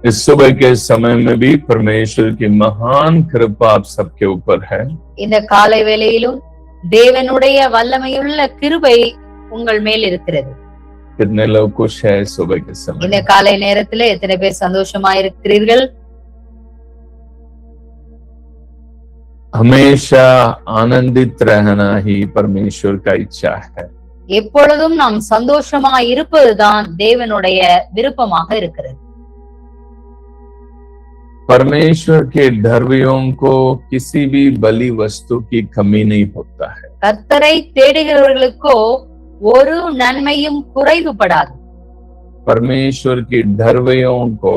इस सुबह के समय में भी परमेश्वर की महान कृपा आप सबके ऊपर है। இந்த காலை வேளையிலும் தேவனுடைய வல்லமையுள்ள கிருபை உங்கள் மேல் இருக்கிறது। कितने लोग खुश है सुबह के समय? இந்த காலை நேரத்திலே எத்தனை பேர் சந்தோஷமா இருக்கிறீர்கள்? हमेशा आनंदित रहना ही परमेश्वर का इच्छा है। எப்பொழுதும் நாம் சந்தோஷமா இருப்பதுதான் தேவனுடைய விருப்பமாக இருக்கிறது। परमेश्वर के धर्मियों को किसी भी बलि वस्तु की कमी नहीं होता है। கர்த்தரை தேடுகிறவர்களுக்கோ ஒரு நன்மையும் குறைவுபடாது। परमेश्वर की धर्मियों को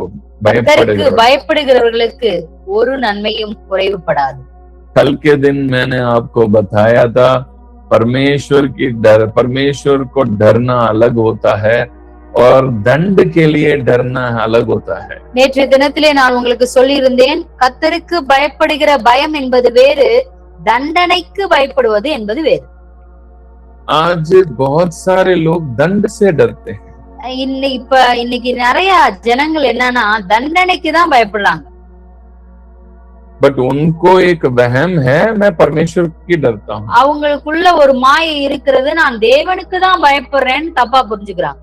பயப்படுகிறவர்களுக்கு ஒரு நன்மையும் குறைவுபடாது। कल के दिन मैंने आपको बताया था परमेश्वर को डरना अलग होता है और दंड के लिए डरना अलग होता है। நேற்றைய தினத்திலே நான் உங்களுக்கு சொல்லியிருந்தேன், கர்த்தருக்கு பயப்படுகிற பயம் என்பது வேறு, தண்டனைக்கு பயப்படுவது என்பது வேறு। आज बहुत सारे लोग दंड से डरते हैं। இன்னைக்கு நிறைய ஜனங்கள் என்னன்னா தண்டனைக்கு தான் பயப்படுறாங்க। बट उनको एक वहम है, मैं परमेश्वर की डरता हूँ। அவங்களுக்குள்ள ஒரு மாயை இருக்கிறது, நான் தேவனுக்கு தான் பயப்படுறேன்னு தப்பா புரிஞ்சுக்கிறாங்க।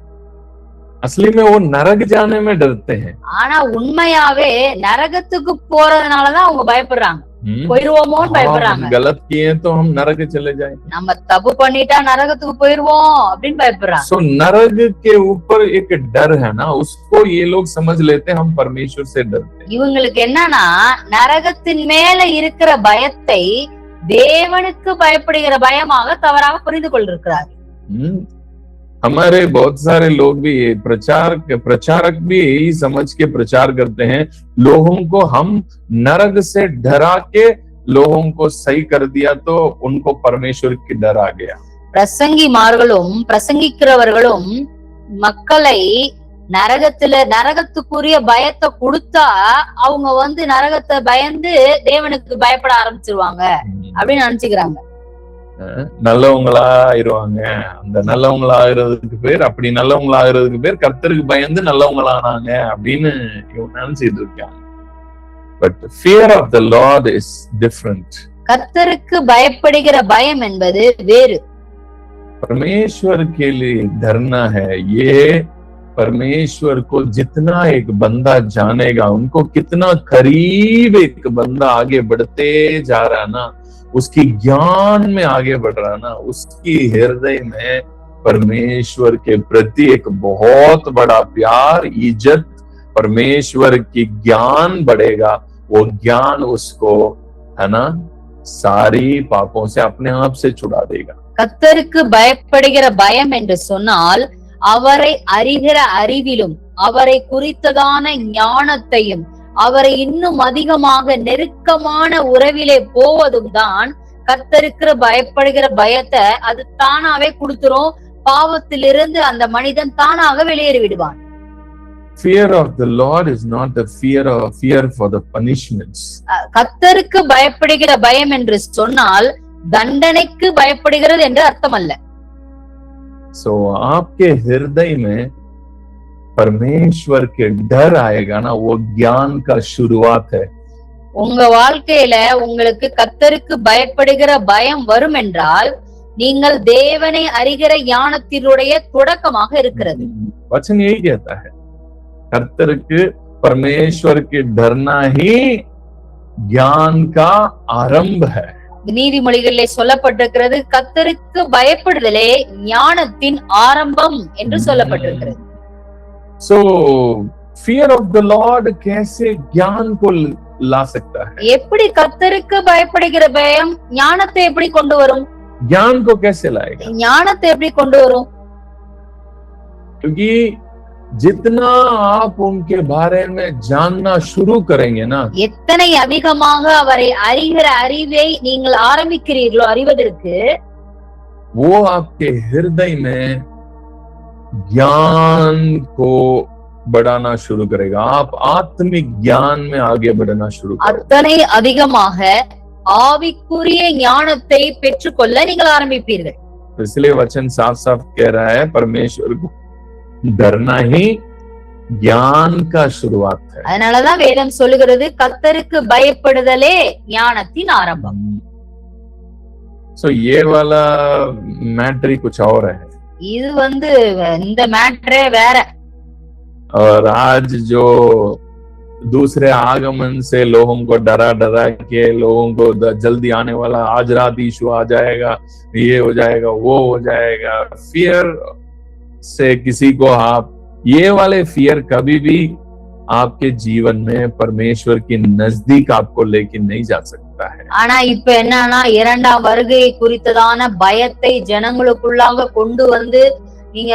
असली में वो नरक जाने में डरते हैं। ஆனா உண்மையாவே நரகத்துக்கு போறதுனாலதான் அவங்க பயப்படுறாங்க, போயிருவோமோன்னு பயப்படுறாங்க। गलत किए तो हम नरक चले जाएंगे, நம்ம தப்பு பண்ணிட்டா நரகத்துக்கு போயிருவோம் அப்படின்னு பயப்படுறாங்க। सो नरक के ऊपर एक डर है ना, उसको ये लोग समझ लेते हैं हम परमेश्वर से डरते हैं। இவங்களுக்கு என்னன்னா நரகத்தின் மேல இருக்கிற பயத்தை தேவனுக்கு பயப்படுகிற பயமாக தவறாக புரிந்து கொண்டிருக்கிறார்। हमारे बहुत सारे लोग भी प्रचारक भी यही समझ के प्रचार करते हैं, लोगों को हम नरक से डरा के लोगों को सही कर दिया तो उनको परमेश्वर की डर आ गया। பிரசங்கிக்கிறவர்களும் மக்களை நரகத்துக்குரிய பயத்தை கொடுத்தா அவங்க நரகத்தை பயந்து தேவனுக்கு பயப்பட ஆரம்பிச்சிருவாங்க அப்படின்னு நினைச்சுக்கிறாங்க। நல்லவங்களா ஆயிருவாங்க, அந்த நல்லவங்களா ஆகிறதுக்கு பேர், அப்படி நல்லவங்களா ஆகிறதுக்கு பேர் கர்த்தருக்கு பயந்து நல்லவங்களானாங்க அப்படின்னு நினைச்சிட்டு இருக்காங்க। But fear of the Lord is different. கர்த்தருக்கு பயப்படுகிற பயம் என்பது வேறு। परमेश्वर के लिए डरना है, ये परमेश्वर को जितना एक बंदा जानेगा, उनको कितना करीब एक बंदा आगे बढ़ते जा रहा ना, उसकी ज्ञान में आगे बढ़ रहा ना, उसकी हृदय में परमेश्वर के प्रति एक बहुत बड़ा प्यार, इज्जत, परमेश्वर की ज्ञान बढ़ेगा। वो ज्ञान उसको है ना सारी पापों से अपने आप से छुड़ा देगा। கர்த்தருக்கு பயப்படுகிற பயம் என்று சொன்னால் அவரை அறிகிற அறிவிலும் அவரை குறித்ததான ஞானத்தையும் அவரை இன்னும் அதிகமாக நெருக்கமான உறவிலே போவதும் தான் கர்த்தருக்கு பயப்படுகிற பயத்தை அது தானாவே கொடுத்துரும்। பாவத்திலிருந்து அந்த மனிதன் தானாக வெளியேறி விடுவான்। Fear of the Lord is not the fear for the punishments. கர்த்தருக்கு பயப்படுகிற பயம் என்று சொன்னால் தண்டனைக்கு பயப்படுகிறது என்று அர்த்தம் அல்ல। So आपके हृदय में परमेश्वर के डर आएगा ना, वो ज्ञान का शुरुआत है। உங்க வாழ்க்கையில உங்களுக்கு கர்த்தருக்கு பயப்படுகிற பயம் வரும் என்றால் நீங்கள் தேவனை அறிகிற ஞானத்தினுடைய தொடக்கமாக இருக்கிறது। वचन यही कहता है, கர்த்தருக்கு परमेश्वर के डरना ही ज्ञान का आरंभ है। நீதிமொழிகளிலே சொல்லப்பட்டிருக்கிறது, கர்த்தருக்கு பயப்படுதலே ஞானத்தின் ஆரம்பம் என்று சொல்லப்பட்டிருக்கிறது। So fear of the Lord कैसे ज्ञान को ला सकता है? எப்படி கர்த்தருக்கு பயப்படுகிற பயம் ஞானத்தை எப்படி கொண்டு வரும்? ज्ञान को कैसे लाएगा? ஞானத்தை எப்படி கொண்டு வரும்? क्योंकि जितना आप उनके बारे में जानना शुरू करेंगे ना, எத்தனை அதிகமாக அவரை அறிகிற அறிவை நீங்கள் ஆரம்பிக்கிறீர்களோ அறிவதற்கு, वो आपके हृदय में ज्ञान को बढ़ाना शुरू करेगा। आप आत्मिक ज्ञान में आगे बढ़ना शुरू करेंगे। அத்தனை அதிகமாக ஆவிக்குரிய ஞானத்தை பெற்றுக்கொள்ள நீங்கள் ஆரம்பிப்பீர்கள்। इसलिए वचन साफ साफ कह रहा है, परमेश्वर को डरना ही ज्ञान का शुरुआत है। அதனாலதான் வேதம் சொல்லுகிறது கர்த்தருக்கு பயப்படுதலே ஞானத்தின் ஆரம்பம். सो ये वाला मैटर ही कुछ और है। இது இந்த மேட்டரே வேற. और आज जो दूसरे आगमन से लोगों को डरा डरा के लोगों को जल्दी आने वाला आज रात यीशु आ जाएगा, ये हो जाएगा, वो हो जाएगा, फियर से किसी को आप ये वाले फियर कभी भी आपके जीवन में परमेश्वर की नजदीक आपको लेके नहीं जा सकता है। ஆனா இப்ப என்னன்னா இரண்டாம் வருகையை குறித்ததான பயத்தை ஜனங்களுக்குள்ளாக கொண்டு நீங்க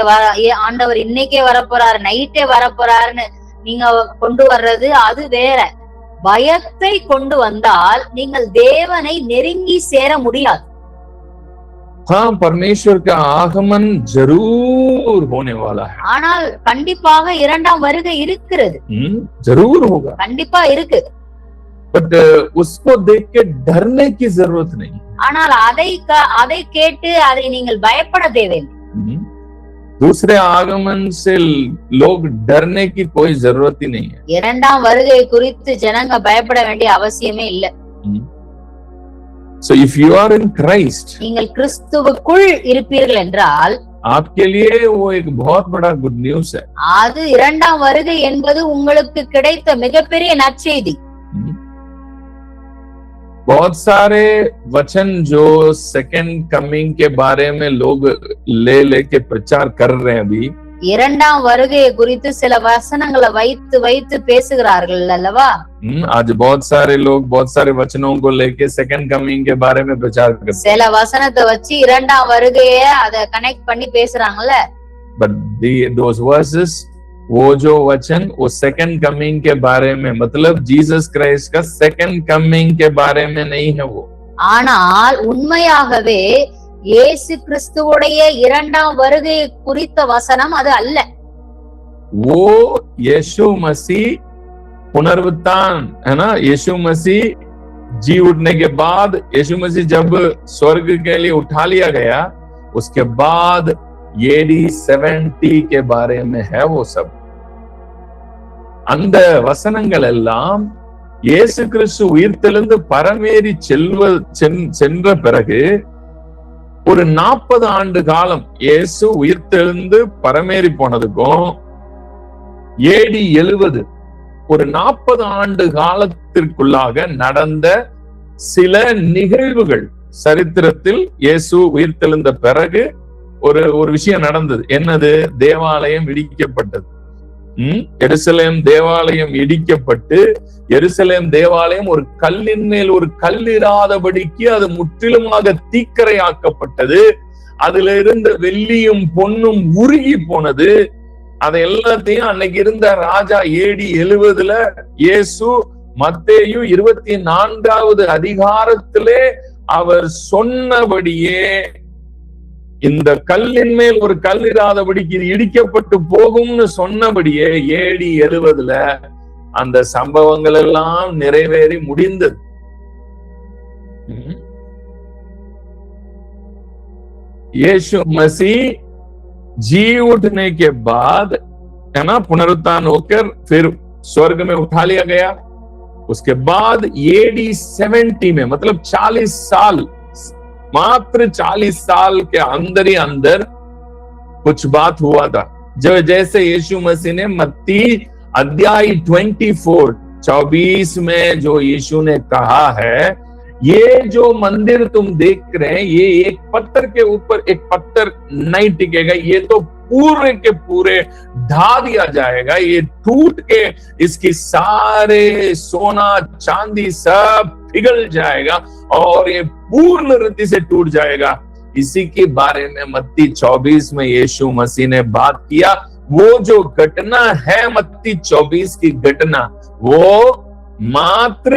ஆண்டவர் இன்னைக்கே வரப்போறாரு, நைட்டே வரப்போறாருன்னு நீங்க கொண்டு வர்றது அது வேற. பயத்தை கொண்டு வந்தால் நீங்கள் தேவனை நெருங்கி சேர முடியாது. हाँ, परमेश्वर का आगमन जरूर होने वाला है। ஆனால் கண்டிப்பாக இரண்டாம் வருகை இருக்கிறது, जरूर होगा, கண்டிப்பா இருக்கு. बट उसको देख के डरने की जरूरत नहीं। ஆனால் அதை கேட்டு அதை நீங்கள் பயப்பட தேவையில்லை. दूसरे आगमन से लोग डरने की कोई जरूरत ही नहीं है। இரண்டாம் வருகை குறித்து ஜனங்க பயப்பட வேண்டிய அவசியமே இல்லை. So if you are in Christ, நீங்கள் கிறிஸ்துவுக்குள் இருப்பீர்கள் என்றால் आपके लिए वो एक बहुत बड़ा गुड न्यूज है। அது இரண்டாம் வருகை என்பது உங்களுக்கு கிடைத்த மிகப்பெரிய நற்செய்தி. बहुत सारे वचन जो सेकंड कमिंग के बारे में लोग ले लेके प्रचार कर रहे हैं अभी, இரண்டாம் வருகையை குறித்து சில வசனங்களை வைத்து பேசுகிறார்கள் அல்லவா? आज बहुत सारे लोग बहुत सारे वचनों को लेके सेकंड कमिंग के बारे में प्रचार करते हैं। சில வசனத்தை வச்சு இரண்டாம் வருகையை அதை கனெக்ட் பண்ணி பேசுறாங்கல்ல. But those verses, वो जो वचन वो सेकंड कमिंग के बारे में, मतलब जीसस क्राइस्ट का सेकंड कमिंग के बारे में नहीं है वो। ஆனால் உண்மையாகவே இயேசு கிறிஸ்துவுடைய இரண்டாம் வருகை குறித்த வசனம் அது அல்ல. वो यीशु मसीह पुनरुत्थान है ना, यीशु मसीह जी उठने के बाद, यीशु मसीह जब स्वर्ग के लिए उठा लिया गया उसके बाद AD 70 के बारे में है वो सब। அந்த வசனங்கள் எல்லாம் இயேசு கிறிஸ்து உயிர்த்தெழுந்து பரமேறி சென்ற பிறகு ஒரு 40 ஆண்டு காலம் இயேசு உயிர்த்தெழுந்து பரமேறி போனதுக்கும் AD 70 ஒரு 40 ஆண்டு காலத்திற்குள்ளாக நடந்த சில நிகழ்வுகள் சரித்திரத்தில் இயேசு உயிர்த்தெழுந்த பிறகு ஒரு விஷயம் நடந்தது. என்னது? தேவாலயம் இடிக்கப்பட்டது. எருசலேம் தேவாலயம் இடிக்கப்பட்டு எருசலேம் தேவாலயம் ஒரு கல்லின் மேல் ஒரு கல்லிராதபடிக்கு அது முற்றிலுமாக தீக்கரையாக்கப்பட்டது. அதுல இருந்த வெள்ளியும் பொன்னும் உருகி போனது. அதை எல்லாத்தையும் அன்னைக்கு இருந்த ராஜா AD 70 இயேசு மத்தேயு 24வது அதிகாரத்திலே அவர் சொன்னபடியே இந்த கல்லின் மேல் ஒரு கல்லிராதபடிக்கு இது இடிக்கப்பட்டு போகும்னு சொன்னபடியே AD 70 அந்த சம்பவங்கள் எல்லாம் நிறைவேறி முடிந்தது. यीशु मसीह जी उठने के बाद है ना, पुनरुत्थान होकर फिर स्वर्ग में उठा लिया गया। उसके बाद AD 70 में, मतलब 40 साल, मात्र 40 साल के अंदर ही अंदर कुछ बात हुआ था। जो जैसे यीशु मसीह ने मत्ती अध्याय 24 में जो यीशु ने कहा है, ये जो मंदिर तुम देख रहे हैं ये एक पत्थर के ऊपर एक पत्थर नहीं टिकेगा, ये तो पूरे के पूरे ढा दिया जाएगा, ये टूट के इसकी सारे सोना चांदी सब पिघल जाएगा और ये पूर्ण रीति से टूट जाएगा। इसी के बारे में मत्ती 24 में यीशु मसीह ने बात किया। वो जो घटना है मत्ती 24 की घटना, वो मात्र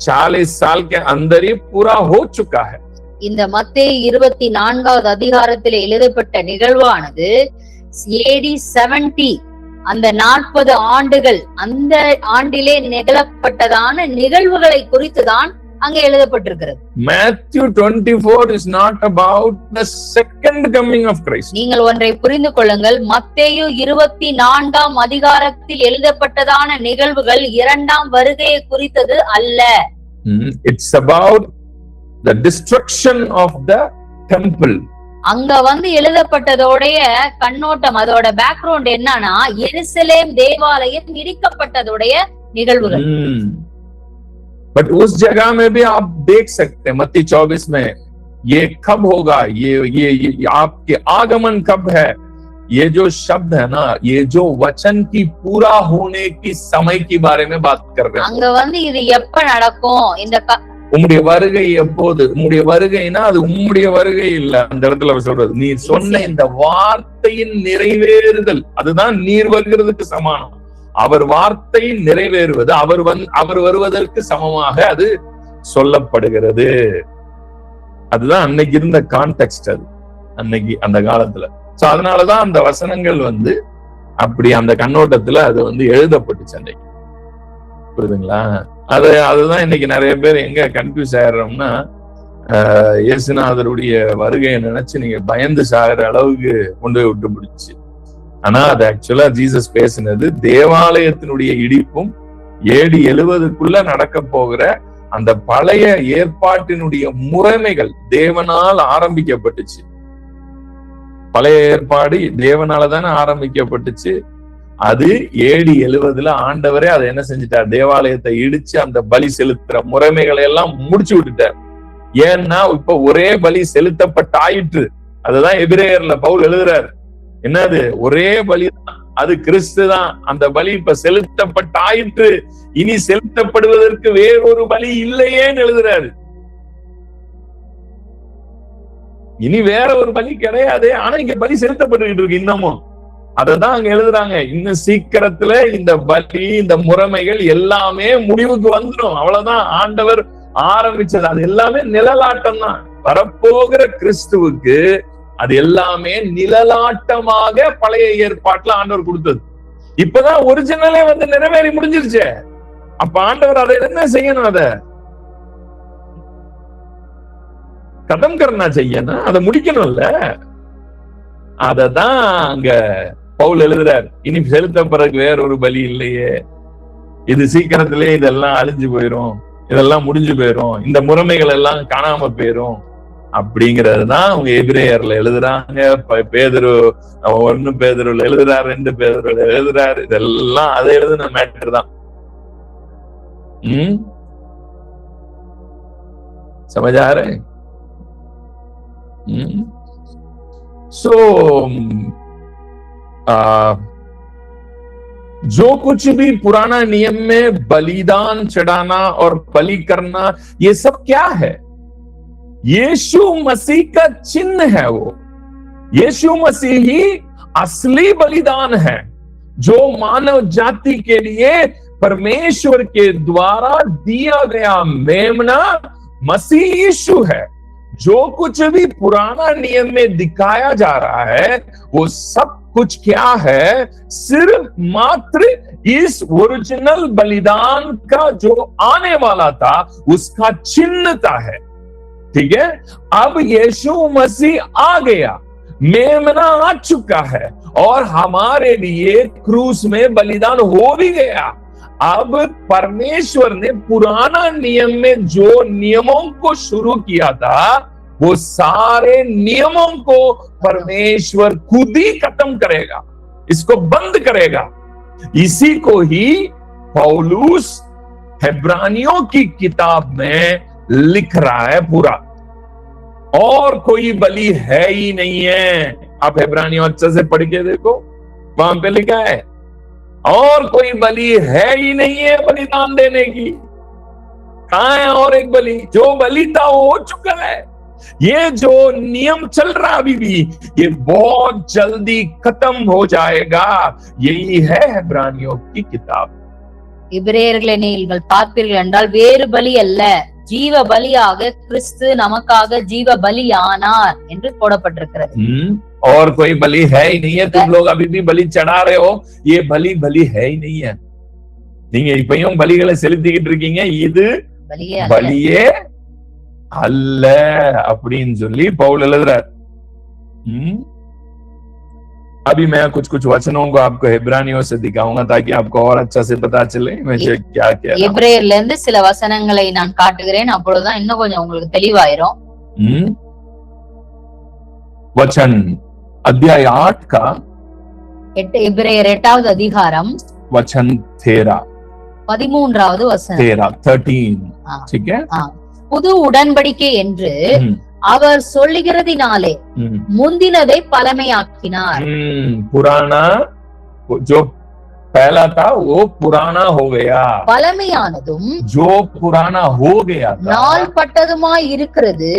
40 साल के अंदर ही पूरा हो चुका है। இந்த மத்தேயு 24வது அதிகாரத்தில் எழுதப்பட்ட நிகழ்வானது AD 70 அந்த 40 ஆண்டுகள், அந்த ஆண்டிலே நிகழப்பட்டதான நிகழ்வுகளை குறித்துதான் அங்க எழுதப்பட்டிருக்கிறது. Matthew 24 is not about the second coming of Christ. நீங்கள் ஒன்றை புரிந்து கொள்ளுங்கள், மத்தேயு 24ஆம் அதிகாரத்தில் எழுதப்பட்டதான நிகழ்வுகள் இரண்டாம் வருகையை குறித்தது அல்ல. It's about the destruction of the temple. அங்க எழுதப்பட்டதோடைய கண்ணோட்டம், அதோட பேக்ரவுண்ட் என்னன்னா எருசலேம் தேவாலயம் இடிக்கப்பட்டதோடைய நிகழ்வுகள். बट उस जगह में भी आप देख सकते हैं मत्ती 24 में ये कब होगा, ये आपके आगमन कब है, ये जो शब्द है ना, ये जो वचन की पूरा होने की समय के बारे में बात कर रहे हैं. அங்க இது எப்ப நடக்கும், இந்த உம்முடைய வருகை எப்போது, உம்முடைய வருகைனா அது உம்முடைய வருகை இல்ல, அந்த இடத்துல சொல்றது நீ சொன்ன இந்த வார்த்தையின் நிறைவேறுதல், அதுதான் நீர் வருகிறதுக்கு சமானம். அவர் வார்த்தை நிறைவேறுவது அவர் வருவதற்கு சமமாக அது சொல்லப்படுகிறது. அதுதான் அன்னைக்கு இருந்த கான்டெக்ஸ்ட், அது அன்னைக்கு அந்த காலத்துல. சோ அதனாலதான் அந்த வசனங்கள் அப்படி அந்த கண்ணோட்டத்துல அது எழுதப்பட்டுச்சு அன்னைக்கு. புரியுதுங்களா? அதுதான் இன்னைக்கு நிறைய பேர் எங்க கன்ஃபியூஸ் ஆயிடுறோம்னா, இயேசுநாதருடைய வருகையை நினைச்சு நீங்க பயந்து சாகிற அளவுக்கு கொண்டு போய் விட்டு பிடிச்சு. ஆனா அது ஆக்சுவலா ஜீசஸ் பேசினது தேவாலயத்தினுடைய இடிப்பும் AD 70க்குள்ள நடக்க போகிற அந்த பழைய ஏற்பாட்டினுடைய முறைமைகள் தேவனால் ஆரம்பிக்கப்பட்டுச்சு. பழைய ஏற்பாடு தேவனால தானே ஆரம்பிக்கப்பட்டுச்சு. அது AD 70ல ஆண்டவரே அதை என்ன செஞ்சிட்டார், தேவாலயத்தை இடிச்சு அந்த பலி செலுத்துற முறைமைகளை எல்லாம் முடிச்சு விட்டுட்டார். ஏன்னா இப்ப ஒரே பலி செலுத்தப்பட்டாயிற்று. அதுதான் எபிரேயர்ல பவுல் எழுதுறாரு. என்னது? ஒரே பலி தான், அது கிறிஸ்து தான். அந்த பலி இப்ப செலுத்தப்பட்டாயிற்று, இனி செலுத்தப்படுவதற்கு வேறொரு பலி இல்லையேன்னு எழுதுறாரு. இனி வேற ஒரு பலி கிடையாது, ஆனா இங்க பலி செலுத்தப்பட்டு இருக்கு இன்னமும். அததான் அங்க எழுதுறாங்க. இன்னும் சீக்கிரத்துல இந்த பலி, இந்த முறைமைகள் எல்லாமே முடிவுக்கு வந்துடும். அவ்வளவுதான் ஆண்டவர் ஆரம்பிச்சது. அது எல்லாமே நிழலாட்டம் தான். வரப்போகிற கிறிஸ்துவுக்கு அது எல்லாமே நிழலாட்டமாக பழைய ஏற்பாட்டுல ஆண்டவர் கொடுத்தது. இப்பதான் ஒரிஜினலே நிறைவேறி முடிஞ்சிருச்சு. அப்ப ஆண்டவர் அதை என்ன செய்யணும், அத கதம் கர்னா செய்யணும், அதை முடிக்கணும்ல. அததான் அங்க பவுல் எழுதுறார். இனி செலுத்தப்படுறதுக்கு வேற ஒரு பலி இல்லையே, இது சீக்கிரத்திலே இதெல்லாம் அழிஞ்சு போயிரும், இதெல்லாம் முடிஞ்சு போயிரும், இந்த முறைமைகள் எல்லாம் காணாம போயிரும் அப்படிங்கறதுதான் அவங்க எபிரேயர்ல எழுதுறாங்க. பேதுரு 1 பேதுருல எழுதுறாரு, 2 பேதுருல எழுதுறாரு. இதெல்லாம் அதை எழுதுன மேட்டர் தான். समझ आ रहे हैं? सो जो कुछ भी पुराना नियम में बलिदान चढ़ाना और बलि करना, ये सब क्या है? यीशु मसीह का चिन्ह है। वो यीशु मसीह ही असली बलिदान है, जो मानव जाति के लिए परमेश्वर के द्वारा दिया गया मेमना मसीह यीशु है। जो कुछ भी पुराना नियम में दिखाया जा रहा है, वो सब कुछ क्या है? सिर्फ मात्र इस ओरिजिनल बलिदान का जो आने वाला था उसका चिन्हता है। ठीक है? अब यीशु मसीह आ गया, मेमना आ चुका है और हमारे लिए क्रूस में बलिदान हो भी गया। अब परमेश्वर ने पुराना नियम में जो नियमों को शुरू किया था, वो सारे नियमों को परमेश्वर खुद ही खत्म करेगा, इसको बंद करेगा। इसी को ही पौलुस हेब्रानियों की किताब में लिख रहा है पूरा। और कोई बलि है ही नहीं है। आप हेब्रानियों अच्छे से पढ़ के देखो, वहां पे लिखा है और कोई बलि है ही नहीं है बलिदान देने की। कहां है और एक बलि? जो बलि था वो हो चुका है। ये जो नियम चल रहा अभी भी, ये बहुत जल्दी खत्म हो जाएगा। यही है हेब्रानियों की किताब। எபிரேயர்களை நீங்கள் பார்ப்பீர்கள் என்றால் வேறு பலி அல்ல, ஜீவ பலியாக கிறிஸ்து நமக்காக ஜீவ பலி ஆனார் என்று போடப்பட்டிருக்கிறது. और कोई बलि है ही नहीं है। तुम लोग अभी भी बलि चढ़ा रहे हो, ये बलि है ही नहीं है। நீங்க இப்பயும் பலிகளை செலுத்திக்கிட்டு இருக்கீங்க, இது பலியே அல்ல அப்படின்னு சொல்லி பவுல் எழுதுறார். अभी मैं कुछ कुछ वचनों को आपको इब्रानियों से दिखाऊंगा ताकि आपको और अच्छा से पता चले मैं क्या कह रहा हूं. எபிரேயர்ல இருந்து சில வசனங்களை நான் காட்டுகிறேன், அப்பொழுதுதான் இன்னும் கொஞ்சம் உங்களுக்கு தெளிவாயிரும். वचन अध्याय 8 का எபிரேயர் 8வது அதிகாரம் वचन 13 13வது வசனம் 13. ठीक है. புது உடன்படிக்கை என்று அவர் சொல்லுகிறதினாலே முந்தினதை பழமையாக்கினார். पुराना जो पहला था वो पुराना हो गया. பழமையானதும் जो पुराना हो गया था நாள்பட்டதுமாய் இருக்கிறது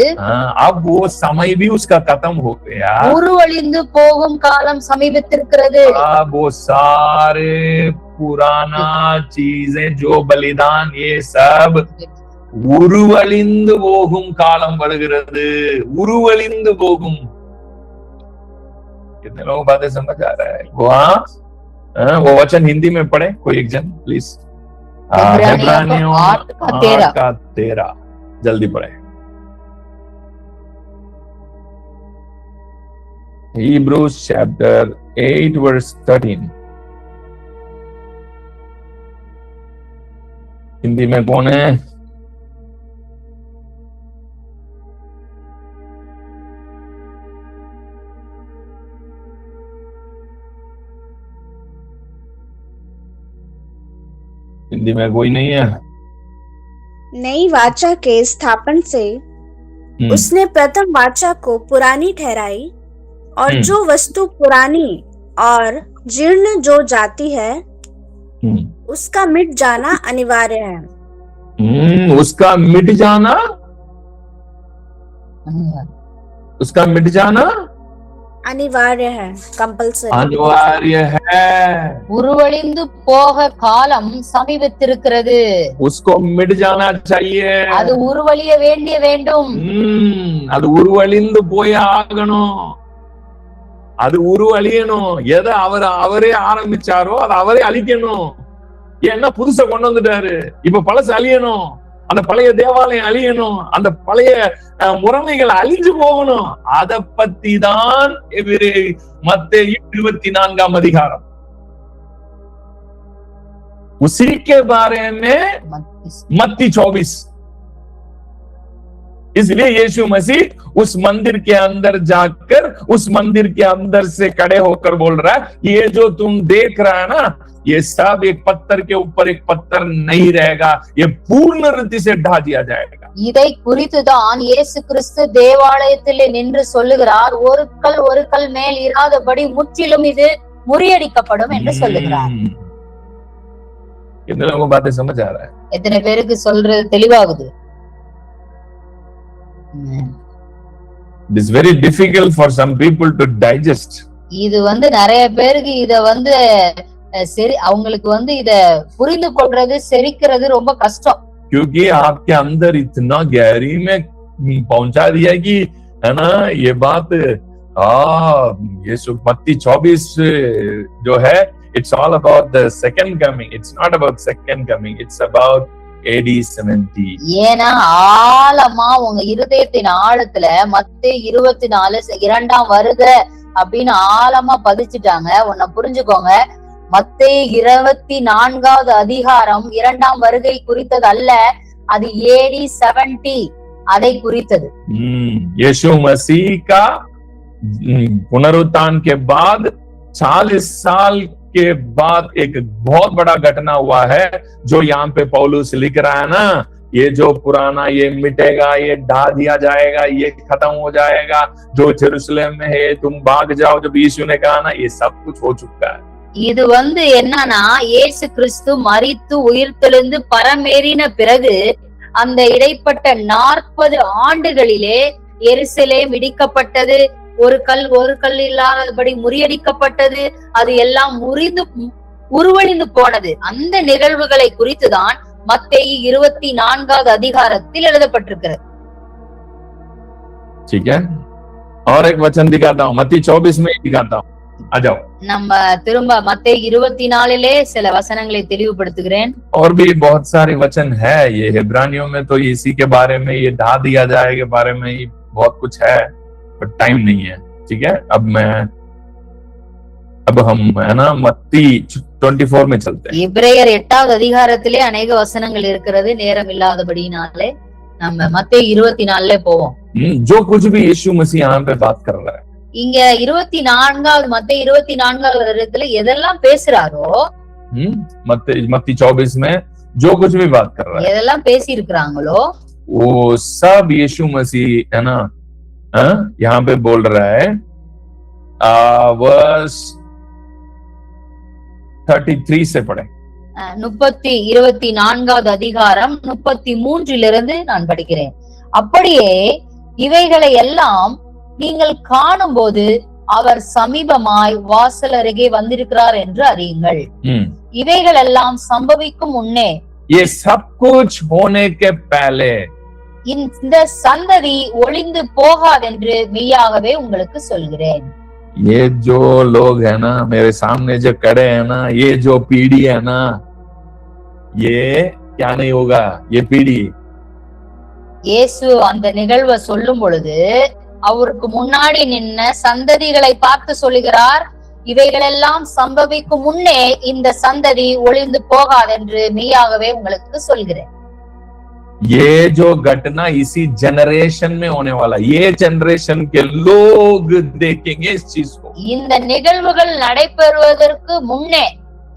अब वो समय भी उसका खत्म हो गया. உருவழிந்து போகும் காலம் சமீபத்திருக்கிறது. अब वो सारे पुराना चीजें जो बलिदान ये सब உருவழிந்து போகும் காலம் வருகிறது. உருவழிந்து போகும். कितने लोग बातें समझ आ रहा है? वो वचन हिंदी में पढ़े कोई एक जन प्लीज. इब्रानियों 8 का 13 जल्दी पढ़े. Hebrews chapter 8 verse 13. हिंदी में कौन है? हिंदी में कोई नहीं है. नई वाचा के स्थापन से उसने प्रथम वाचा को पुरानी ठहराई और जो वस्तु पुरानी और जीर्ण जो जाती है उसका मिट जाना अनिवार्य है. उसका मिट जाना, उसका मिट जाना अनिवार्य है, कंपल्सरी, अनिवार्य है. உருவழிந்து போக காலம் சமீபத்திருக்கிறது. उसको मिट जाना चाहिए. அது உருவழிய வேண்டும். அது உருவழிந்து போய் ஆகணும். அது உருவழியணும். எதை அவரே ஆரம்பிச்சாரோ அதை அவரே அழிக்கணும். ஏன்னா புதுசை கொண்டு வந்துட்டாரு. இப்ப பழசு அழியணும். அந்த பழைய தேவாலயம் அழியணும். அந்த பழைய முறைமைகள் அழிஞ்சு போகணும். அதை பத்தி தான் மத்தேயு 24 அதிகாரம். उसी के बारे में मत्ती 24. इसलिए यीशु मसीह उस मंदिर के अंदर जाकर उस मंदिर के अंदर से खड़े होकर बोल रहा है, ये जो तुम देख रहा है ना, ये सब एक पत्थर के ऊपर एक पत्थर नहीं रहेगा, ये पूर्ण रीति से ढा दिया जाएगा. இதை குறித்துதான் இயேசு கிறிஸ்து தேவாலயத்திலே நின்று சொல்லுகிறார், ஒரு கல் மேல் இராதபடி முற்றிலும் இது முறியடிக்கப்படும் என்று சொல்லுகிறார். कितने लोगों को बातें समझ आ रहा है? எத்தனை பேருக்கு சொல்றது தெளிவாகுது? It is very difficult for some people to digest. இது நிறைய பேருக்கு இத சரி அவங்களுக்கு இத புரிந்து கொள்றது செரிக்கிறது ரொம்ப கஷ்டம். क्योंकि आपके अंदर इतना गहरी में पहुंचा दिया कि है ना ये बात ये मत्ती 24 जो है, it's all about the second coming. It's not about second coming. It's about AD 70. ஏனா ஆழமா உங்க இருதயத்தின் ஆழத்துல மத்தேயு 24 இரண்டாம் வருக அப்படின்னு ஆழமா பதிச்சிட்டாங்க. உன்னை புரிஞ்சுக்கோங்க, மத்தேயு 24வது அதிகாரம் இரண்டாம் வருகை குறித்தது அல்ல, அது AD 70 அதை குறித்தது. यीशु मसीह का पुनरुत्थान के बाद 40 साल के बाद एक बहुत बड़ा घटना हुआ है जो यहाँ पे पौलुस लिख रहा है ना, ये जो पुराना ये मिटेगा, ये ढा दिया जाएगा, ये खत्म हो जाएगा, जो जेरूसलम में है तुम भाग जाओ, जब यीशु ने कहा ना, ये सब कुछ हो चुका है. இது என்னன்னா இயேசு கிறிஸ்து மரித்து உயிர்த்தெழுந்து பரமேறின பிறகு அந்த இடைப்பட்ட 40 ஆண்டுகளிலே எருசலேம் இடிக்கப்பட்டது, ஒரு கல் இல்லாதபடி முறியடிக்கப்பட்டது, அது எல்லாம் உருவழிந்து போனது. அந்த நிகழ்வுகளை குறித்துதான் மத்தேயு 24வது அதிகாரத்தில் எழுதப்பட்டிருக்கிறது. ठीक है, और एक वचन दिखाता हूँ, मत्ती 24 में दिखाता हूँ. आ जाओ। நம்ம திரும்ப மத்தேயு 24 சில வசனங்களை தெளிவுபடுத்துகிறேன். और भी बहुत सारे वचन है, ये इब्रानियों में तो इसी के बारे में ये ढा दिया जाए के बारे में ही बहुत कुछ है, पर टाइम नहीं है। ठीक है, अब हम है ना मत्ती 24 में चलते हैं। எபிரேயர் 8வது அதிகாரத்திலே अनेक வசனங்கள் இருக்கிறது, நேரம் இல்லாதபடினாலே நம்ம மத்தேயு 24 போவோம். जो कुछ भी यीशु मसीह यहाँ पे बात कर रहा है, இங்க 24வது மத்தேயு 24வது இடத்துல எதெல்லாம் பேசுறாரோ, मत्ती 24 में जो कुछ भी बात कर रहा है, எதெல்லாம் பேசி இருக்கிறாங்களோ वो सब यीशु मसीह है ना यहाँ पे बोल रहा है। वर्स 33 से पढ़े। 24வது அதிகாரம் 33 நான் படிக்கிறேன். அப்படியே இவைகளை எல்லாம் நீங்கள் காணும்போது அவர் சமீபமாய் வாசல் அருகே வந்திருக்கிறார் என்று அறியுங்கள். இவைகள் எல்லாம் சம்பவிக்கும் முன்னே, ये सब कुछ होने के पहले, இந்த சந்ததி ஒளிந்து போகாதென்று மெய்யாகவே உங்களுக்கு சொல்கிறேன். ये जो लोग है ना मेरे सामने जो खड़े हैं ना, ये जो पीढ़ी है ना, ये क्या नहीं होगा, ये पीढ़ी। இயேசு அந்த நிகழ்வை சொல்லும் பொழுது அவருக்கு முன்னாடி நின்ன சந்ததிகளை பார்த்து சொல்லுகிறார், இவைகளெல்லாம் சம்பவிக்கும் முன்னே இந்த சந்ததி ஒளிந்து போகாதென்று மெய்யாகவே உங்களுக்கு சொல்கிறேன். ये जो घटना इसी जनरेशन में होने वाला, ये जनरेशन के लोग देखेंगे इस चीज को। இந்த நிகழ்வுகள் நடைபெறுவதற்கு முன்னே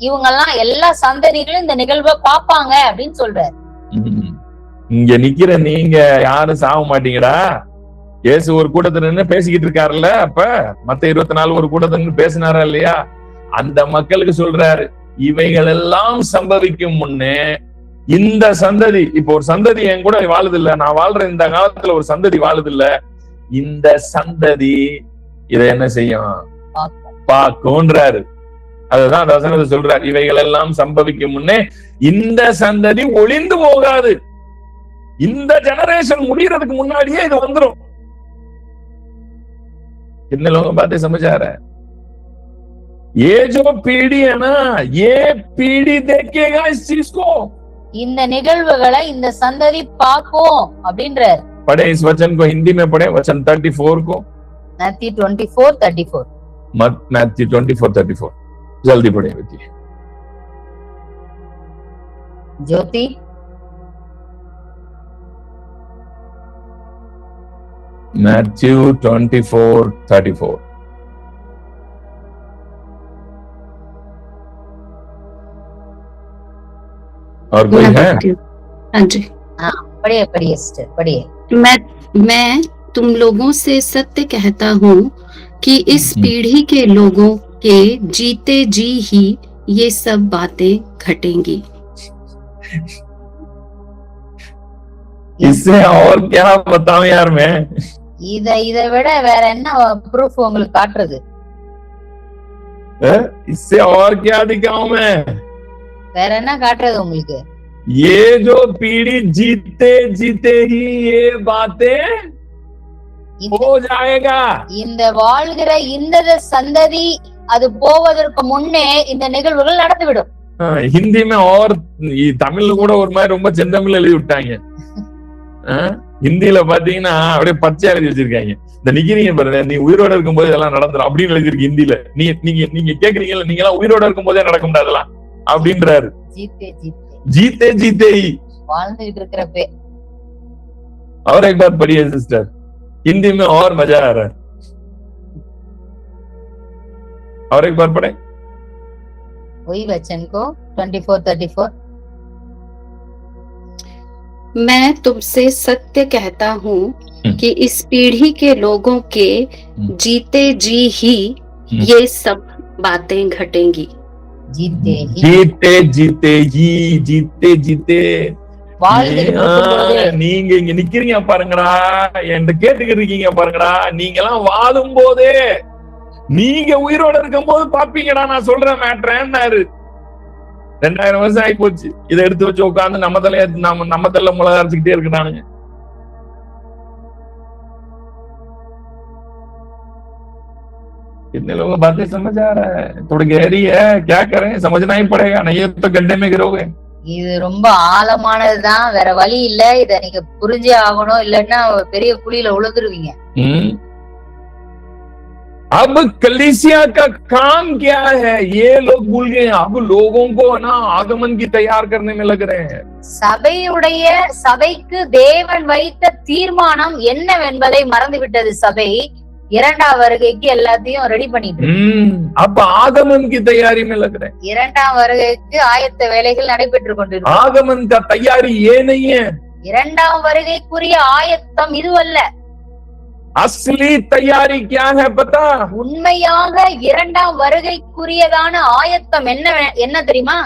இவங்கெல்லாம் எல்லா சந்ததிகளும் இந்த நிகழ்வை பார்ப்பாங்க அப்படின்னு சொல்றாரு. இங்க நிக்கிற நீங்க யாரும் சாக மாட்டீங்கடா. இயேசு ஒரு கூட்டத்துல நின்னு பேசிக்கிட்டு இருக்காருல்ல, அப்ப மத்தேயு 24 ஒரு கூட்டத்துல பேசினாரா இல்லையா, அந்த மக்களுக்கு சொல்றாரு, இவைகள் எல்லாம் சம்பவிக்கும் முன்னே இந்த சந்ததி, இப்போ ஒரு சந்ததி என் கூட வாழுது இல்ல, நான் வாழ்ற இந்த காலத்துல ஒரு சந்ததி வாழுது இல்ல, இந்த சந்ததி இதை என்ன செய்யும், பார்க்கும்ன்றாரு. அதுதான் அந்த வசனத்தை சொல்றாரு, இவைகள் எல்லாம் சம்பவிக்கும் முன்னே இந்த சந்ததி ஒளிந்து போகாது. இந்த ஜெனரேஷன் முடியறதுக்கு முன்னாடியே இது வந்துரும். कितने लोगों बातें समझ आ रहा है? ये जो पीढ़ी है ना, ये पीढ़ी देखेगा इस चीज को। இந்த நிகழ்வுகளை இந்த சந்ததி பார்க்கும் அப்படின்றார். पढ़े इस वचन को, हिंदी में पढ़े वचन 34 को, मत्ती 24:34, मत्ती 24:34 जल्दी पढ़े बेटी ज्योति। मैथ्यू 24:34। और कोई है? हाँ जी, पढ़िए पढ़िए सिस्टर पढ़िए। मैं तुम लोगों से सत्य कहता हूँ कि इस पीढ़ी के लोगों के जीते जी ही ये सब बातें घटेंगी। इससे और क्या बताऊं यार मैं, இதை விட வேற என்ன ப்ரூஃப் உங்களுக்கு காட்டுறது? इससे और क्या दिखाऊं मैं, வேற என்ன காட்டுறது உங்களுக்கு? ये जो पीढ़ी जीते जीते ही ये बातें हो जाएगा। இந்த வாழ்கிற இந்த சந்ததி அது போவதற்கு முன்னே இந்த நிகழ்வுகள் நடந்துவிடும். हिंदी में और தமிழ்ல கூட ஒரு மாதிரி ரொம்ப செந்தமிழ்ல எழுதி விட்டாங்க. ஹிந்தியில பாத்தீங்கன்னா அப்படியே பச்சையா எழுதி வச்சிருக்காங்க. இந்த நிக்கிறீங்க பாருங்க, நீ உயிரோட இருக்கும் போது இதெல்லாம் நடந்துரும் அப்படின்னு எழுதிருக்கு ஹிந்தியில. நீங்க கேக்குறீங்கல்ல, நீங்க எல்லாம் உயிரோட இருக்கும் போதே நடக்கும் அதெல்லாம் அப்படின்றாரு. जीते जीते ही வாழ்ந்துட்டு இருக்கிறப்பே। और एक बार पढ़िए सिस्टर, हिंदी में और मजा आ रहा है। और एक बार पढ़े वही वचन को 24:34। मैं तुमसे सत्य कहता हूँ कि इस पीढ़ी के लोगों के जीते जी ही ये सब बातें घटेंगी। जीते जीते நீங்க இங்க நிக்கிறீங்க பாருங்கடா, என்கிட்ட கேட்டுக்கிட்டு இருக்கீங்க பாருங்கடா, நீங்க எல்லாம் வாழும் போதே, நீங்க உயிரோட இருக்கும் போது பாப்பீங்கடா நான் சொல்றேன் மேட்ரேன்னாரு. 2000 வருஷம் ஆகி போச்சு. இதை எடுத்து வச்சு உட்காந்து நம்ம தள்ள முளை அரைச்சுக்கிட்டே இருக்கிறானுங்க. कितने लोगों को बातें समझ आ रहा है? थोड़ी गहरी है, क्या करें, समझना ही पड़ेगा, नहीं तो गड्ढे में गिरोगे। இது ரொம்ப ஆழமானதுதான், வேற வழி இல்ல, இத நீங்க புரிஞ்சே ஆகணும், இல்லன்னா பெரிய குழியில உழுந்துருவீங்க. अब कलीसिया का काम क्या है ये लोग भूल गए। अब लोगों को ना आगमन की तैयार करने में लग रहे हैं। சபைக்கு தேவன் வைத்த தீர்மானம் என்னவென்பதை மறந்துவிட்டது சபை. இரண்டாம் வருகைக்கு எல்லாத்தையும் ரெடி பண்ணிட்டு अब आगमन की तैयारी में लग रहे हैं। இரண்டாம் வருகைக்கு ஆயத்த வேலைகள் நடைபெற்றுக் கொண்டிருக்கு. आगमन का तैयारी ये नहीं है। இரண்டாம் வருகைக்குரிய ஆயத்தம் இதுவல்ல. असली तैयारी क्या है पता? உண்மையாக இரண்டாம் வருகைக்குரியதான ஆயத்தம் என்ன தெரியுமா?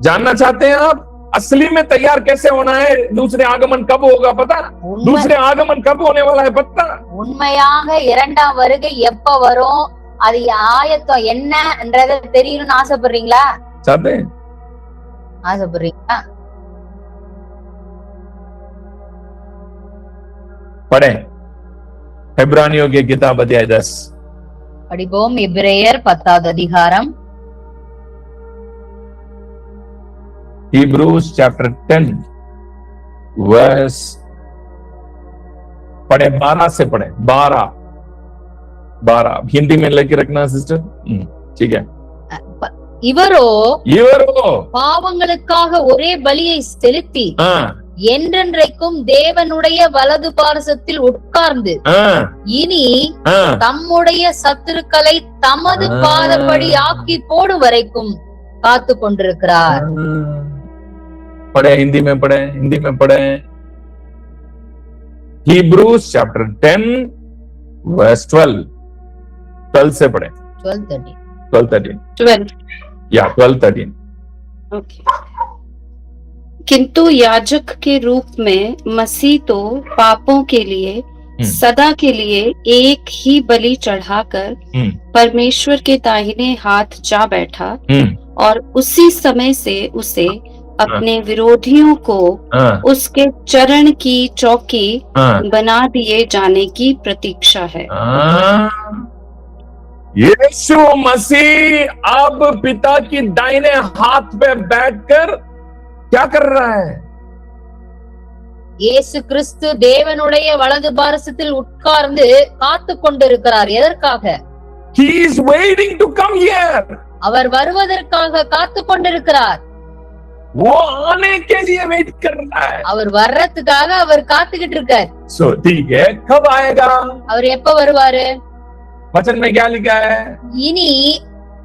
जानना चाहते हैं आप? असली में तैयार कैसे होना है? दूसरे आगमन कब होगा पता? दूसरे आगमन कब होने वाला है पता? உண்மையாக இரண்டாம் வருகை எப்ப வரும், அது ஆயத்தம் என்னன்றத தெரியணும்னு ஆசைப்படுறீங்களா? चाहते हैं? ஆசைப்படுறீங்களா? पढ़े इब्रानियों की किताब अध्याय 10। படிப்போம். எபிரேயர் 10வது அதிகாரம். Hebrews chapter 10 verse पढ़े 12 से पढ़े 12 हिंदी में लेके रखना सिस्टर। ठीक है। இவரோ இவரோ பாவங்களுக்காக ஒரே பலியை செலுத்தி என்றென்றைக்கும் தேவனுடைய வலது பாரசத்தில் உட்கார்ந்து இனி தம்முடைய சத்துருக்களை தமது பாதப்படி ஆக்கி போடும் வரைக்கும் காத்து கொண்டிருக்கிறார். पढ़े हिंदी में पढ़े Hebrews chapter 10 verse 12 से पढ़े 12-13 या 12-13। ओके। किंतु याजक के रूप में मसीह तो पापों के लिए सदा के लिए एक ही बलि चढ़ाकर परमेश्वर के दाहिने हाथ जा बैठा और उसी समय से उसे अपने विरोधियों को उसके चरण की चौकी बना दिए जाने की प्रतीक्षा है। यीशु मसीह अब पिता की दाहिने हाथ पे बैठकर क्या कर रहा है? இயேசு கிறிஸ்து தேவனுடைய வலது பாரசத்தில் உட்கார்ந்து காத்து கொண்டிருக்கிறார். எதற்காக? He is waiting to come here. அவர் வருவதற்காக காத்து கொண்டிருக்கிறார். वो आने के लिए वेट कर रहा है। அவர் வர்றதுக்காக அவர் காத்துக்கிட்டு இருக்கார். So ठीक है, कब आएगा? அவர் எப்ப வருவாரு? वचन में क्या लिखा है? இனி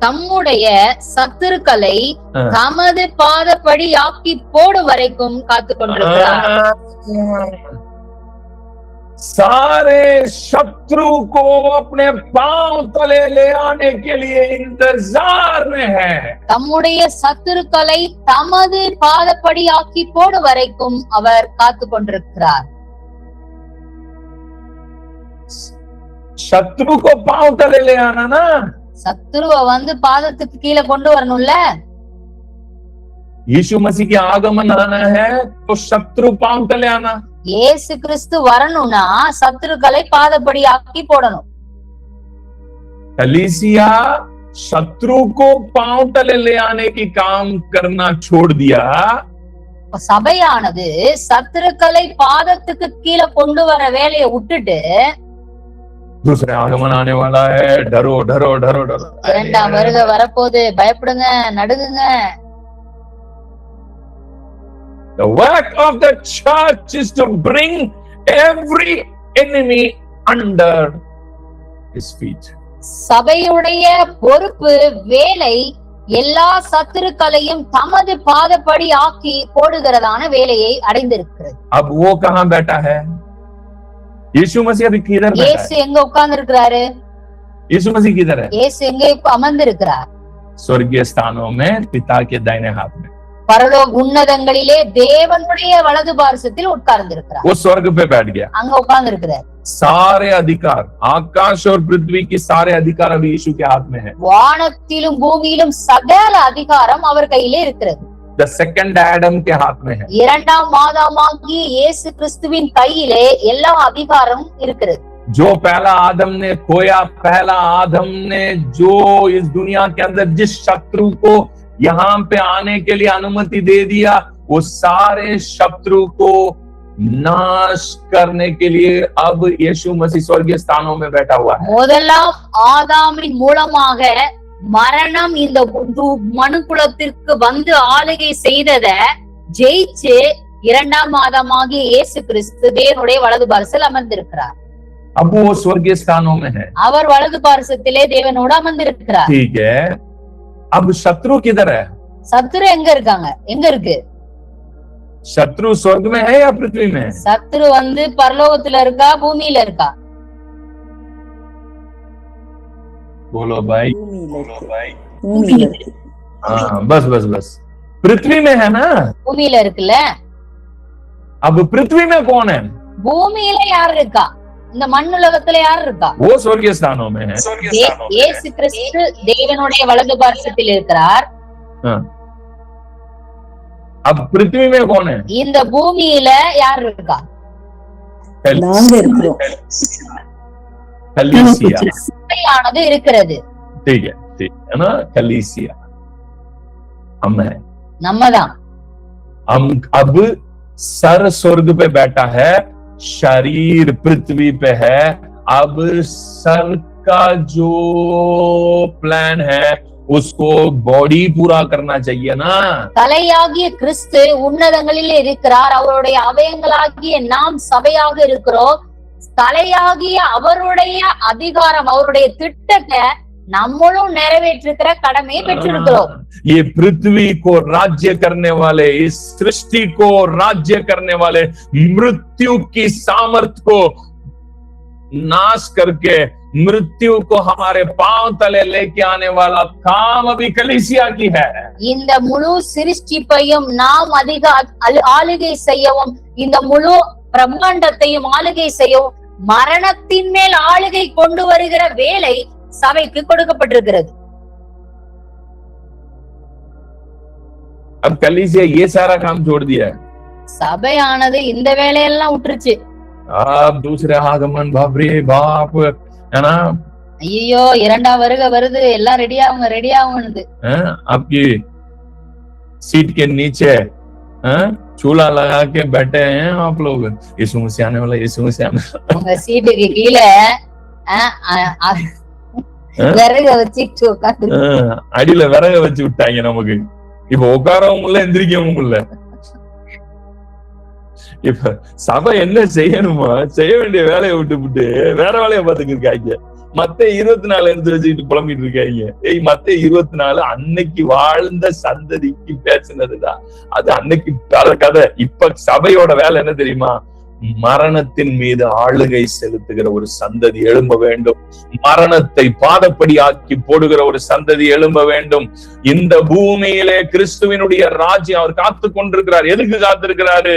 தம்முடைய சத்துருக்களை தமது பாதப்படி ஆக்கி போடும் வரைக்கும் காத்து கொண்டிருக்கிறார். सारे शत्रु को अपने पांव तले ले आने के लिए इंतजार में है। தம்முடைய சத்துருக்களை தமது பாதப்படி ஆக்கி போடும் வரைக்கும் அவர் காத்து கொண்டிருக்கிறார். शत्रु को पांव तले ले आना ना, சத்துருவ வந்து பாதத்துக்கு கீழே கொண்டு வரணும்ல. यीशु मसीह के आगमन आना है तो शत्रु पांव तले आना। இயேசு கிறிஸ்து வரணும்னா சத்துருக்களை பாதப்படி ஆக்கி போடணும். कलीसिया शत्रु को पांव तले ले आने की काम करना छोड़ दिया। சபையானது சத்துருக்களை பாதத்துக்கு கீழே கொண்டு வர வேலையை விட்டுட்டு दूसरे आगमन आने वाला है, डरो डरो डरो डरो, இரண்டாம் வருகை வரப்போகுது, பயப்படுங்க, நடுங்குங்க. The work of the church is to bring every enemy under his feet. சபையுடைய பொறுப்பு, வேலை எல்லா சத்துருக்களையும் தமது பாதப்படி ஆக்கி போடுகிறதான வேலையை அடைந்திருக்கிறது. अब वो कहां बैठा है? यीशु मसीह अभी किधर बैठा है? இயேசு எங்க உட்கார்ந்து இருக்கிறாரு? यीशु मसीह किधर है? இயேசு எங்க அமர்ந்து இருக்கிறார்? स्वर्गीय स्थानों में पिता के दाहिने हाथ में। பரலோக உன்னதங்களிலே தேவனுடைய வலது பாரசத்தில் உட்கார்ந்து இருக்கிறார். वो स्वर्ग पे बैठ गया, அங்க உட்கார்ந்து இருக்கிறார். सारे अधिकार, आकाश और पृथ्वी की सारे अधिकार अभी यीशु के हाथ में है। வானத்திலும் பூமியிலும் சகல அதிகாரம் அவர் கையிலே இருக்கிறது. The second Adam के हाथ में है। இரண்டாம் மாதாமாகிய இயேசு கிறிஸ்துவின் கையிலே எல்லா அதிகாரமும் இருக்கிறது. जो पहला आदम ने खोया, पहला आदम ने जो इस दुनिया के अंदर जिस शत्रु को यहाँ पे आने के लिए अनुमति दे दिया, वो सारे शत्रु को नाश करने के लिए अब यीशु मसीह स्वर्गीय स्थानों में बैठा हुआ है। முதலாம் ஆதாமின் மூலமாக மரணம் இந்த மனுக்குலத்திற்கு வந்து ஆளுகை செய்தத ஜெயிச்சு இரண்டாம் ஆதாமாகிய இயேசு கிறிஸ்து தேவனுடைய வலது பாரசத்தில் அமர்ந்திருக்கிறார்। अब वो स्वर्गीय स्थानों में है, அவர் வலது பாரசத்திலே தேவனோடு அமர்ந்திருக்கிறார்। ठीक है। अब शत्रु किधर है? சத்துரு எங்க இருக்காங்க? எங்க இருக்கு? शत्रु स्वर्ग में है या पृथ्वी में है? சத்துரு வந்து பரலோகத்துல இருக்கா, பூமியில இருக்கா? बोलो भाई, பூமியில भाई। இருக்கு। हाँ, बस बस बस, पृथ्वी में है ना। பூமியில இருக்குல்ல? अब पृथ्वी में कौन है? பூமியில யார் இருக்கா? இந்த மண்ணுலகத்துல யார் இருக்கா? वो स्वर्गीय स्थानों में है। இயேசு கிறிஸ்து தேவனுடைய வலது பாரசத்தில் இருக்கிறார்। हाँ। अब पृथ्वी में कौन है? இந்த பூமியில யார் இருக்கா? நாங்க இருக்கிறோம்। कलीसिया, சபையானது இருக்கிறது। ठीक है ना, कलीसिया हम है। நம்மதான் हम अब सर स्वर्ग पे बैठा है, शरीर पृथ्वी पे है। अब सर का जो प्लान है उसको बॉडी पूरा करना चाहिए ना। தலையாகிய கிறிஸ்து உன்னதங்களில் இருக்கிறார், அவருடைய அவயங்களாகிய நாம் சபையாக இருக்கிறோம்। தலையாகிய அவருடைய அதிகாரம், அவருடைய திட்டத்தை நம்மளும் நிறைவேற்றிருக்கிற கடமையை பெற்றிருக்கிறோம்। ये पृथ्वी को राज्य करने वाले, इस सृष्टि को राज्य करने वाले, मृत्यु की सामर्थ्य को नाश करके मृत्यु को हमारे पांव तले लेके आने वाला काम अभी कलीसिया की है। இந்த முழு சிருஷ்டிப்பையும் நாம் அதிக ஆளுகை செய்யவும், இந்த முழு பிரம்மாண்டத்தையும் ஆளுகை செய்யவும் மரணத்தின் மேல் ஆளுகை கொண்டு வருகிற வேலை சபைக்கு கொடுக்கப்பட்டிருக்கிறது। अब कलीसिया ये सारा काम छोड़ दिया है। சபையானது இந்த வேலையெல்லாம் விட்டுருச்சு। अब दूसरे आगमन, बाप रे बाप, है ना। ஐயோ, இரண்டாம் வருகை வருது, எல்லாம் ரெடி ஆகுது। आपकी सीट के नीचे चूल्हा लगा के बैठे हैं आप लोग, यीशु मसीह आने वाला, यीशु मसीह आने वाला। உங்க சீட்டுக்கு கீழே விறக வச்சுட்டு உட்காந்து அடியில விறக வச்சு விட்டாங்க நமக்கு। இப்ப உட்காரவும் இல்ல, எந்திரிக்கவும் இல்ல। இப்ப சபை என்ன செய்யணுமா, செய்ய வேண்டிய வேலையை விட்டு வேற வேலையை பார்த்துக்கு இருக்காங்க। மத்தேயு 24 எடுத்து வச்சுக்கிட்டு புலம்பிட்டு இருக்காங்க। மத்தேயு 24 அன்னைக்கு வாழ்ந்த சந்ததிக்கு பேசினதுதான், அது அன்னைக்கு கதை। இப்ப சபையோட வேலை என்ன தெரியுமா? மரணத்தின் மீது ஆளுகை செலுத்துகிற ஒரு சந்ததி எழும்ப வேண்டும், மரணத்தை பாதப்படி ஆக்கி போடுகிற ஒரு சந்ததி எழும்ப வேண்டும்। இந்த பூமியிலே கிறிஸ்துவினுடைய ராஜ்யம் அவர் காத்து கொண்டிருக்கிறார்। எதுக்கு காத்திருக்கிறாரு?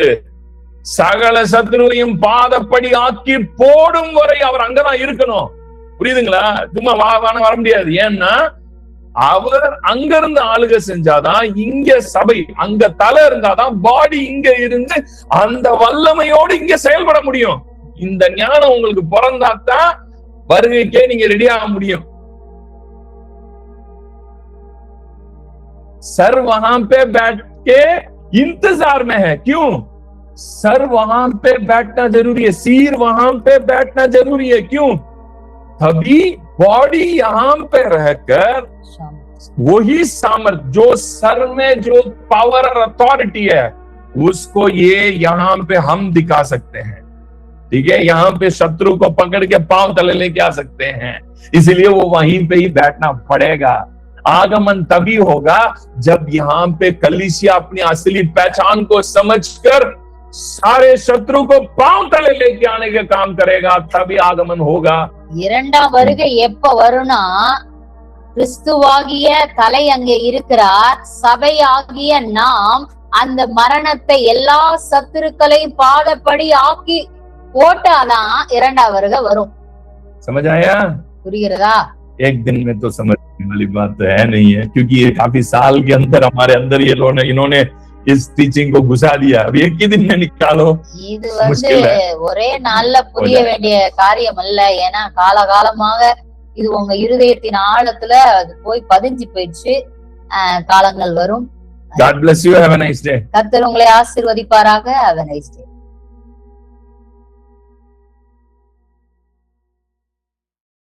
சகல சத்ருவையும் பாதப்படி ஆக்கி போடும் வரை அவர் அங்கதான் இருக்கணும்। புரியுதுங்களா? சும்மா வர முடியாது। ஏன்னா அவர் அங்க இருந்து ஆளுகை செஞ்சாதான் இங்க சபை, அங்க தலை இருந்தாதான் பாடி இங்க இருந்து அந்த வல்லமையோடு இங்க செயல்பட முடியும்। இந்த ஞானம் உங்களுக்கு பிறந்தாதான் வருகைக்கே நீங்க ரெடி ஆக முடியும்। सर वहां पे बैठ के इंतजार में है। क्यों? सर वहां पे बैठना जरूरी है, सिर वहां पे बैठना जरूरी है। क्यों? तभी बॉडी यहां पे रहकर वही सामर्थ्य जो सर में जो पावर और अथॉरिटी है उसको ये यहाँ पे हम दिखा सकते हैं। ठीक है, यहाँ पे शत्रु को पकड़ के पांव तले लेके आ सकते हैं। इसलिए वो वहीं पे ही बैठना पड़ेगा। आगमन तभी होगा जब यहाँ पे कलीसिया अपनी असली पहचान को समझकर सारे शत्रु को पांव तले लेके आने का काम करेगा, तभी आगमन होगा। இரண்டாம் வருகை எப்ப வரும்னா, கிறிஸ்துவாகிய தலை அங்கே இருக்கிறார், சபையாகிய நாம் அந்த மரணத்தை எல்லா சத்துருக்களையும் பாதப்படி ஆக்கி போட்டாதான் இரண்டாம் வருகை வரும்। समझ आया? புரிகிறதா? एक दिन में तो समझने वाली बात है नहीं है, क्योंकि ये काफी साल के अंदर हमारे अंदर ये इन्होंने इस टीचिंग को घुसा दिया, अब एक ही दिन में निकालो, இது मुश्किल है। ஒரே நாள்ல புரிய வேண்டிய காரியம் அல்ல. ஏன்னா காலகாலமாக இது உங்க இருதயத்தின் ஆழத்துல அது போய் பதிஞ்சு போயிடுச்சு. காலங்கள் வரும். God bless you. Have a nice day. கர்த்தர் உங்களை ஆசீர்வதிப்பாராக. Have a nice day.